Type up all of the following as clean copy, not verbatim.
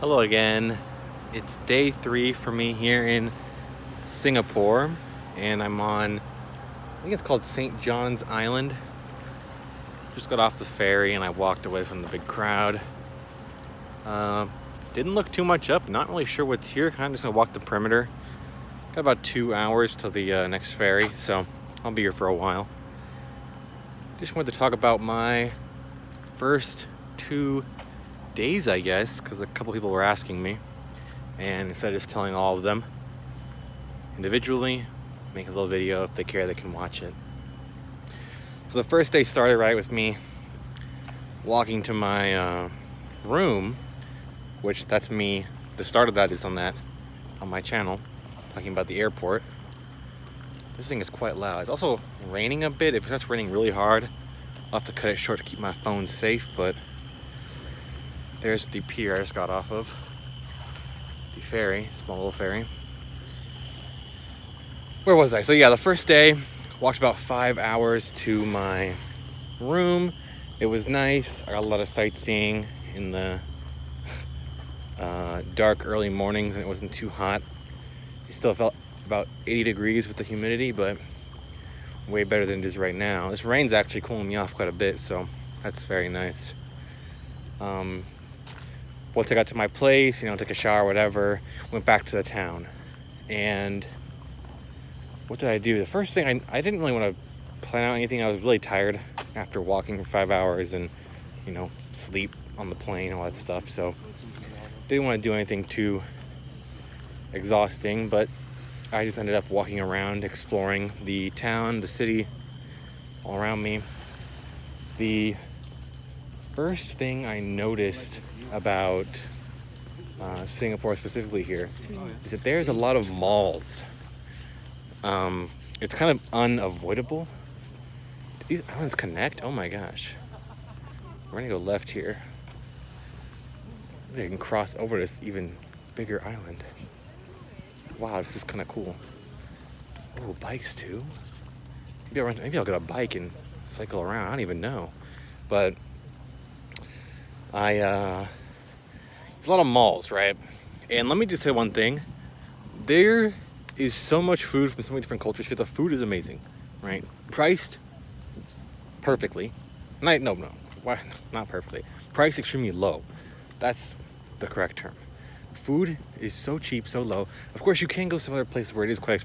Hello again. It's day 3 for me here in Singapore, and I'm on, I think it's called St. John's Island. Just got off the ferry and I walked away from the big crowd. Didn't look too much up, not really sure what's here. Kind of just gonna walk the perimeter. Got about 2 hours till the next ferry, so I'll be here for a while. Just wanted to talk about my first 2 days, I guess, because a couple people were asking me, and instead of just telling all of them individually, make a little video. If they care, they can watch it. So the first day started right with me walking to my room, which that's me. The start of that is on my channel, talking about the airport. This thing is quite loud. It's also raining a bit. If it starts raining really hard, I'll have to cut it short to keep my phone safe, but there's the pier I just got off of. The ferry, small little ferry. Where was I? So yeah, the first day, walked about 5 hours to my room. It was nice. I got a lot of sightseeing in the dark early mornings, and it wasn't too hot. It still felt about 80 degrees with the humidity, but way better than it is right now. This rain's actually cooling me off quite a bit, so that's very nice. Once I got to my place, took a shower, whatever, went back to the town. And what did I do? The first thing, I didn't really want to plan out anything. I was really tired after walking for 5 hours and, sleep on the plane, all that stuff. So didn't want to do anything too exhausting, but I just ended up walking around, exploring the town, the city, all around me. The first thing I noticed about Singapore specifically here is that there's a lot of malls. It's kind of unavoidable. Did these islands connect? Oh my gosh. We're gonna go left here. They can cross over this even bigger island. Wow, this is kind of cool. Oh, bikes too. Maybe I'll get a bike and cycle around. I don't even know. But there's a lot of malls, right? And let me just say one thing. There is so much food from so many different cultures here. The food is amazing, right? Priced perfectly. No. Why? Not perfectly. Priced extremely low. That's the correct term. Food is so cheap, so low. Of course, you can go some other places where it is quite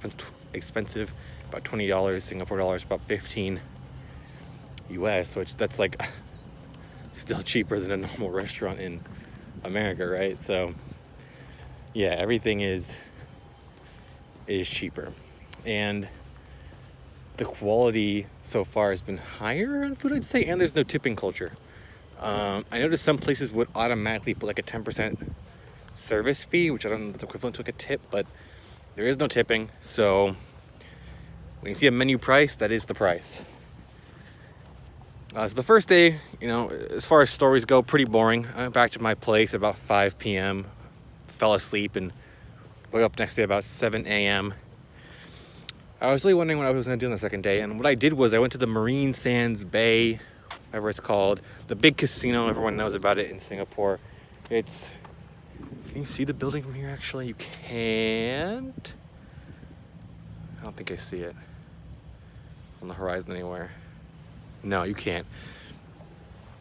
expensive. About $20 Singapore dollars, about 15 US, which that's like still cheaper than a normal restaurant in America, right? So yeah, everything is cheaper, and the quality so far has been higher on food, I'd say, and there's no tipping culture. I noticed some places would automatically put like a 10% service fee, which I don't know if it's equivalent to like a tip, but there is no tipping. So when you see a menu price, that is the price. So the first day, as far as stories go, pretty boring. I went back to my place at about 5 p.m., fell asleep, and woke up next day about 7 a.m. I was really wondering what I was going to do on the second day, and what I did was I went to the Marine Sands Bay, whatever it's called, the big casino. Everyone knows about it in Singapore. Can you see the building from here, actually? You can't. I don't think I see it on the horizon anywhere. No, you can't.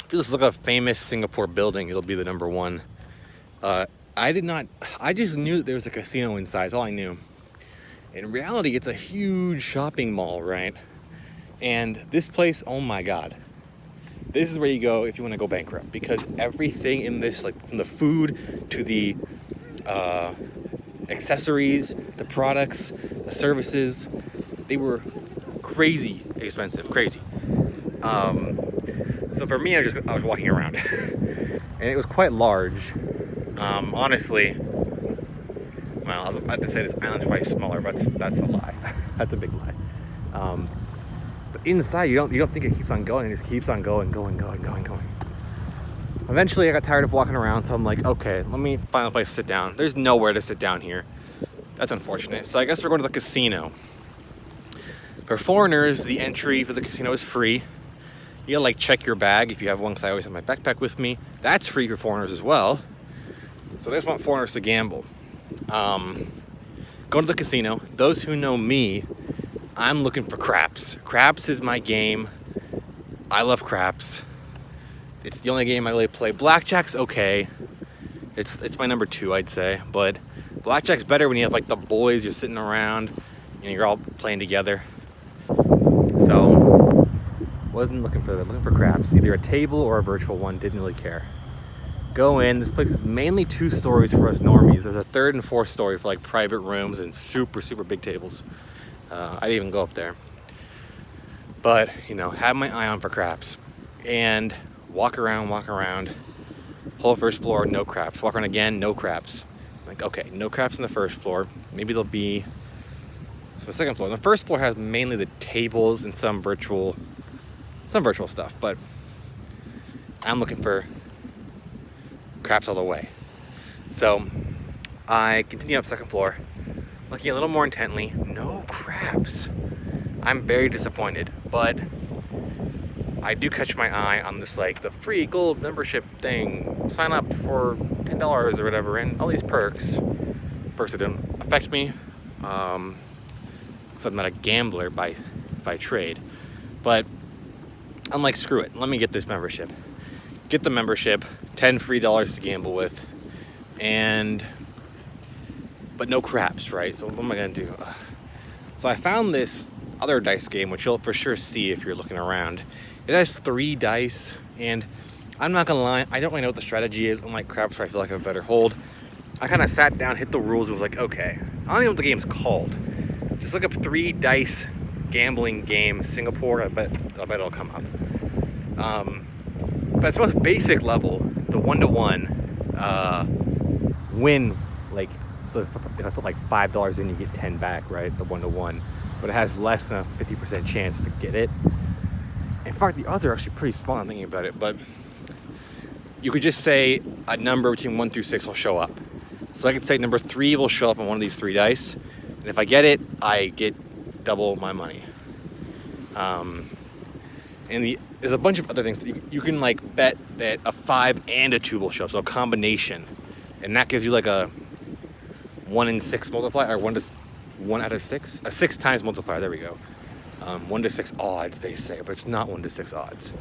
If you just look up a famous Singapore building, it'll be the number one. I just knew that there was a casino inside. That's all I knew. In reality, it's a huge shopping mall, right? And this place, oh my God. This is where you go if you want to go bankrupt, because everything in this, like from the food to the accessories, the products, the services, they were crazy expensive, crazy. So for me, I was walking around, and it was quite large. Honestly, well, I was about to say this island's quite smaller, but that's a lie. That's a big lie. But inside, you don't think it keeps on going. It just keeps on going. Eventually, I got tired of walking around, so I'm like, okay, let me find a place to sit down. There's nowhere to sit down here. That's unfortunate. So I guess we're going to the casino. For foreigners, the entry for the casino is free. You gotta check your bag if you have one, because I always have my backpack with me. That's free for foreigners as well. So they just want foreigners to gamble. Going to the casino. Those who know me, I'm looking for craps. Craps is my game. I love craps. It's the only game I really play. Blackjack's okay. It's my number 2, I'd say. But blackjack's better when you have like the boys, you're sitting around and you're all playing together. So wasn't looking for that. Looking for craps. Either a table or a virtual one. Didn't really care. Go in. This place is mainly 2 stories for us normies. There's a 3rd and 4th story for like private rooms and super big tables. I didn't even go up there. But, you know, have my eye on for craps. And walk around. Whole first floor, no craps. Walk around again, no craps. Like, okay, no craps on the first floor. Maybe there'll be... So the second floor. The first floor has mainly the tables and some virtual stuff. But I'm looking for craps all the way. So I continue up second floor, looking a little more intently. No craps. I'm very disappointed, but I do catch my eye on this, like the free gold membership thing. Sign up for $10 or whatever, and all these perks. Perks that don't affect me. So I'm not a gambler by trade, but I'm like, screw it. Let me get this membership. Get the membership, $10 free to gamble with, but no craps, right? So what am I gonna do? So I found this other dice game, which you'll for sure see if you're looking around. It has 3 dice, and I'm not gonna lie, I don't really know what the strategy is. Unlike craps, where I feel like I have a better hold. I kind of sat down, hit the rules, and was like, okay, I don't even know what the game's called. Just look up 3 dice gambling game Singapore. I bet it'll come up. But it's most basic level, the 1-to-1 win, like, so if I put like $5 in, you get 10 back, right? The 1-to-1, but it has less than a 50% chance to get it. In fact, the odds are actually pretty small. I'm thinking about it, but you could just say a number between 1 through 6 will show up. So I could say number 3 will show up on one of these 3 dice, and if I get it, I get double my money. And there's a bunch of other things that you can like bet that a 5 and a 2 will show up, so a combination, and that gives you like a 1 in 6 multiplier, or 1 out of 6, a 6 times multiplier. There we go. 1 to 6 odds, they say, but it's not 1 to 6 odds.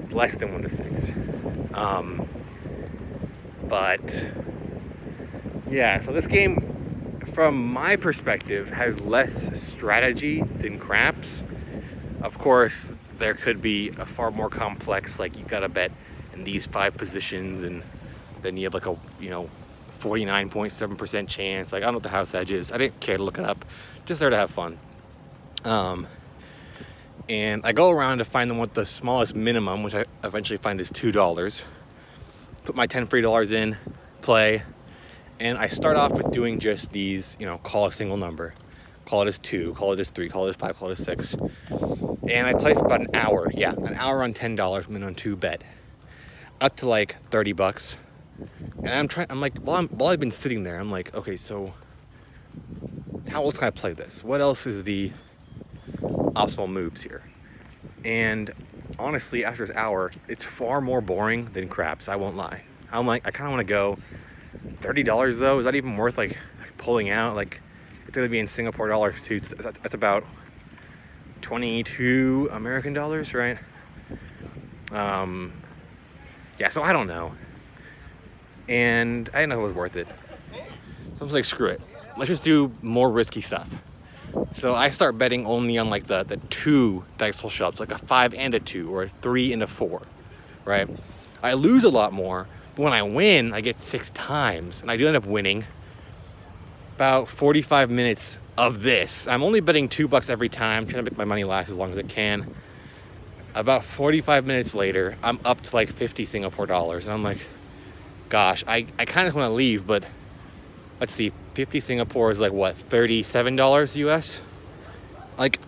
It's less than 1 to 6. But yeah, so this game, from my perspective, has less strategy than craps. Of course, there could be a far more complex, like you gotta bet in these 5 positions, and then you have like a 49.7% chance. Like, I don't know what the house edge is. I didn't care to look it up. Just there to have fun. And I go around to find them with the smallest minimum, which I eventually find is $2. Put my $10 free in, play, and I start off with doing just these, call a single number. Call it as 2, call it as 3, call it as 5, call it as 6. And I play for about an hour. Yeah, an hour on $10, minimum 2 bet. Up to like $30. And I'm like, while I've been sitting there, I'm like, okay, so how else can I play this? What else is the optimal moves here? And honestly, after this hour, it's far more boring than craps. I won't lie. I'm like, I kind of want to go. $30 though, is that even worth like pulling out? Like, it's gonna be in Singapore dollars too. That's about 22 American dollars, right? Yeah, so I don't know. And I didn't know it was worth it. I was like, screw it. Let's just do more risky stuff. So I start betting only on like the 2 dice will show up, like a 5 and a 2, or a 3 and a 4, right? I lose a lot more, but when I win, I get 6 times, and I do end up winning. About 45 minutes of this. I'm only betting $2 every time, trying to make my money last as long as it can. About 45 minutes later, I'm up to like 50 Singapore dollars, and I'm like, gosh, I kind of want to leave, but let's see, 50 Singapore is like what, $37 US? Like,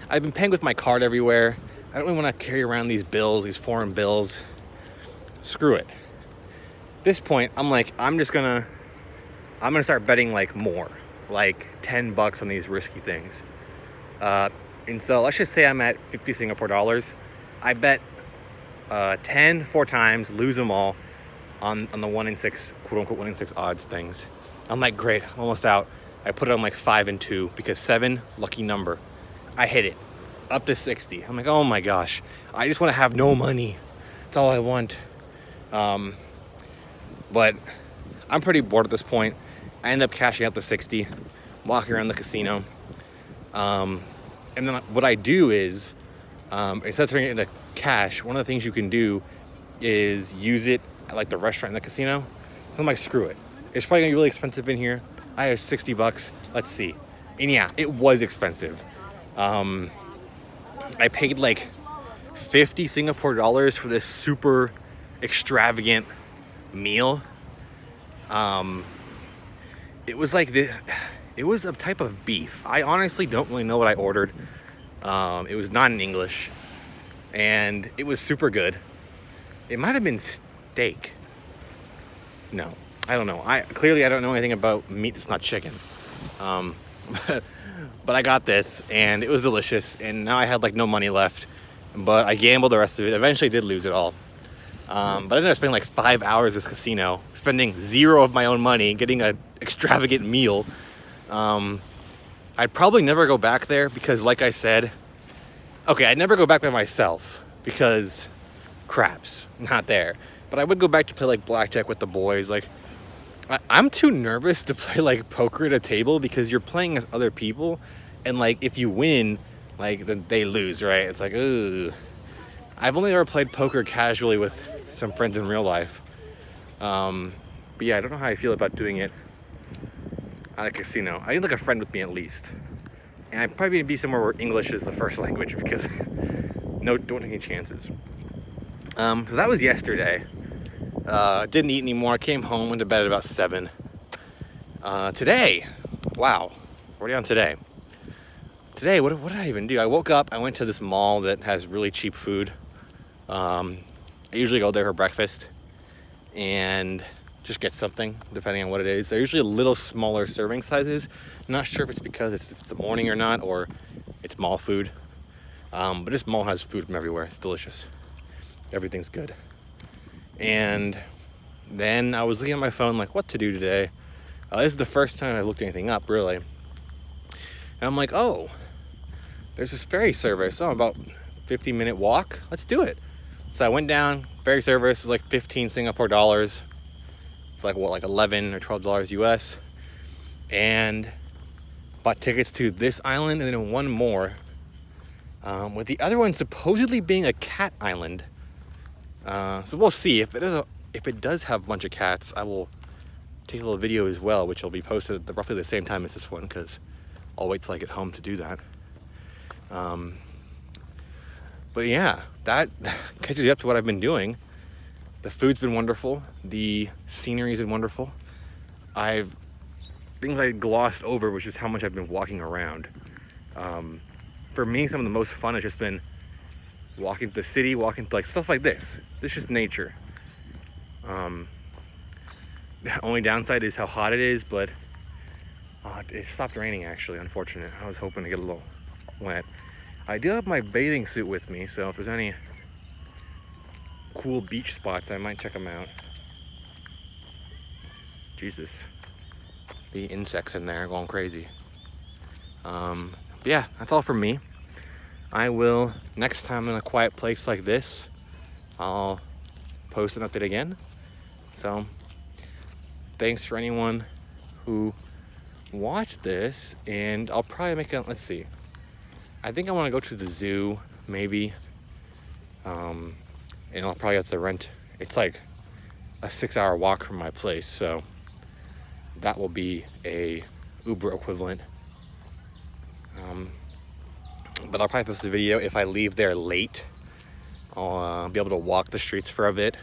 I've been paying with my card everywhere. I don't really want to carry around these bills, these foreign bills. Screw it. At this point, I'm like, I'm gonna start betting like more, like $10 on these risky things. And so let's just say I'm at 50 Singapore dollars. I bet 10 4 times, lose them all. on the 1 in 6, quote unquote 1 in 6 odds things. I'm like, great, I'm almost out. I put it on like 5 and 2 because 7, lucky number. I hit it up to 60. I'm like, oh my gosh, I just want to have no money. That's all I want. But I'm pretty bored at this point. I end up cashing out the 60, walking around the casino. And then what I do is, instead of turning it into cash, one of the things you can do is use it at like the restaurant in the casino. So I'm like, screw it. It's probably gonna be really expensive in here. I have $60. Let's see. And yeah, it was expensive. I paid like 50 Singapore dollars for this super extravagant meal. It was like it was a type of beef. I honestly don't really know what I ordered. It was not in English, and it was super good. It might have been steak. No, I don't know. I don't know anything about meat that's not chicken. But I got this, and it was delicious. And now I had like no money left, but I gambled the rest of it. Eventually, did lose it all. But I ended up spending like 5 hours at this casino, spending 0 of my own money, getting an extravagant meal. I'd probably never go back there because, like I said, okay, I'd never go back by myself because craps, not there. But I would go back to play like blackjack with the boys. Like, I'm too nervous to play like poker at a table because you're playing as other people, and like if you win, like then they lose, right? It's like, ooh. I've only ever played poker casually with some friends in real life. But yeah, I don't know how I feel about doing it at a casino. I need like a friend with me at least. And I'd probably be somewhere where English is the first language because don't take any chances. So that was yesterday. Didn't eat anymore. I came home, went to bed at about 7. Today, wow, already on today. Today, what did I even do? I woke up, I went to this mall that has really cheap food. I usually go there for breakfast and just get something depending on what it is. They're usually a little smaller serving sizes. I'm not sure if it's because it's the morning or not, or it's mall food. But this mall has food from everywhere. It's delicious. Everything's good. And then I was looking at my phone like, what to do today? This is the first time I've looked anything up, really. And I'm like, oh, there's this ferry service. Oh, about 15-minute walk. Let's do it. So I went down, ferry service was like 15 Singapore dollars. It's like what, like 11 or $12 US. And bought tickets to this island and then one more. With the other one supposedly being a cat island. So we'll see. If it does have a bunch of cats, I will take a little video as well, which will be posted at roughly the same time as this one, because I'll wait till I get home to do that. But yeah, that catches you up to what I've been doing. The food's been wonderful. The scenery's been wonderful. Things I glossed over, which is how much I've been walking around. For me, some of the most fun has just been walking to the city, walking to like stuff like this. This is just nature. The only downside is how hot it is, but it stopped raining actually, unfortunate. I was hoping to get a little wet. I do have my bathing suit with me, so if there's any cool beach spots, I might check them out. Jesus. The insects in there going crazy. Yeah, that's all from me. I will, next time in a quiet place like this, I'll post an update again. So, thanks for anyone who watched this, and I'll probably make a, let's see. I think I want to go to the zoo, maybe. And I'll probably have to rent, it's like a 6-hour walk from my place, so that will be a Uber equivalent. But I'll probably post a video if I leave there late. I'll be able to walk the streets for a bit.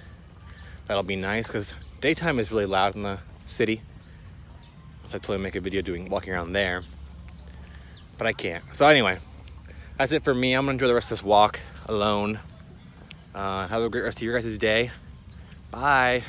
That'll be nice because daytime is really loud in the city. So I totally make a video walking around there, but I can't. So anyway, that's it for me. I'm gonna enjoy the rest of this walk alone. Have a great rest of your guys' day. Bye.